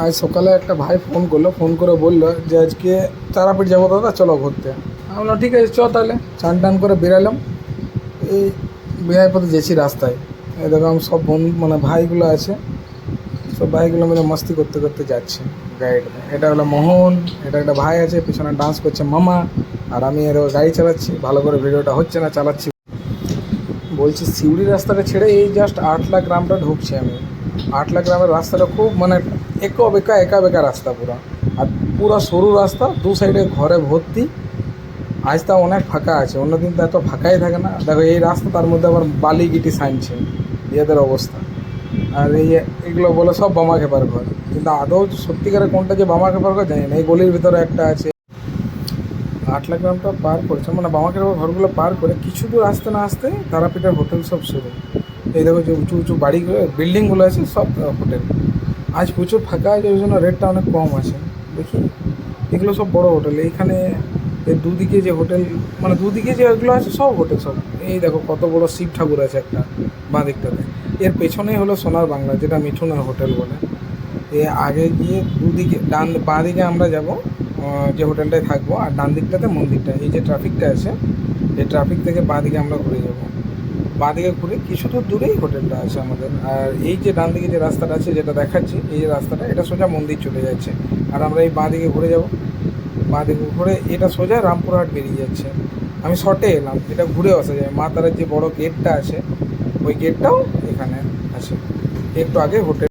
আজ সকালে একটা ভাই ফোন করলো, ফোন করে বললো যে আজকে তারাপীঠ যাবো দাদা, চলো ঘুরতে। আমি বললাম ঠিক আছে চ তাহলে। চান টান করে বেরালাম। এই বিনয় পথে যেছি রাস্তায়, এই দেখো আমি সব মানে ভাইগুলো আছে, সব ভাইগুলো মিলে মস্তি করতে করতে যাচ্ছে গাড়িতে। এটা হলো মোহন, এটা একটা ভাই আছে পিছনে ডান্স করছে মামা, আর আমি এর গাড়ি চালাচ্ছি। ভালো করে ভিডিওটা হচ্ছে না, চালাচ্ছি। বলছি সিউড়ি রাস্তাটা ছেড়ে এই জাস্ট আটলা গ্রামটা ঢুকছি আমি। আটলা গ্রামের রাস্তাটা খুব মানে একা বেকা রাস্তা পুরো, আর পুরো সরু রাস্তা, দু সাইডে ঘরে ভর্তি। আজ তা অনেক ফাঁকা আছে, অন্যদিন তো এত ফাঁকাই থাকে না। দেখো এই রাস্তা, তার মধ্যে আবার বালি গিটি সানছে, এদের অবস্থা। আর এগুলো বলে সব বামা খেপার ঘর, কিন্তু আদৌ সত্যিকারে কোনটা যে বামা খেপার ঘর জানি না। এই গলির ভিতরে একটা আছে। আটলা গ্রামটা পার করেছে মানে বামা খেপার ঘরগুলো পার করে কিছু দূর আসতে না আসতে তারাপীঠের হোটেল সব শুরু। এই দেখো যে উঁচু উঁচু বাড়িগুলো, বিল্ডিংগুলো আছে, সব হোটেল। আজ প্রচুর ফাঁকা আছে, ওই জন্য রেটটা অনেক কম আছে। দেখি এগুলো সব বড় হোটেল। এইখানে এর দুদিকে যে হোটেল, মানে দুদিকে যে এগুলো আছে সব হোটেল সব। এই দেখো কত বড় শিব ঠাকুর আছে একটা বাঁ দিকটাতে। এর পেছনেই হলো সোনার বাংলা, যেটা মিঠুনের হোটেল বলে। এ আগে গিয়ে দুদিকে বাঁ দিকে আমরা যাব, যে হোটেলটায় থাকবো, আর ডান দিকটাতে মন্দিরটা। এই যে ট্রাফিকটা আছে, এই ট্রাফিক থেকে বাঁ দিকে আমরা ঘুরে যাব। বাঁ দিকে ঘুরে কিছু দূর দূরেই হোটেলটা আছে আমাদের। আর এই যে ডান দিকে যে রাস্তাটা আছে, যেটা দেখাচ্ছি, এই যে রাস্তাটা, এটা সোজা মন্দির চলে যাচ্ছে। আর আমরা এই বাঁ দিকে ঘুরে যাব। বাঁ দিকে ঘুরে এটা সোজা রামপুরহাট বেরিয়ে যাচ্ছে। আমি শর্টে এলাম, এটা ঘুরে আসা যায়। মা তারার যে বড় গেটটা আছে, ওই গেটটাও এখানে আছে। একটু আগে হোটেল।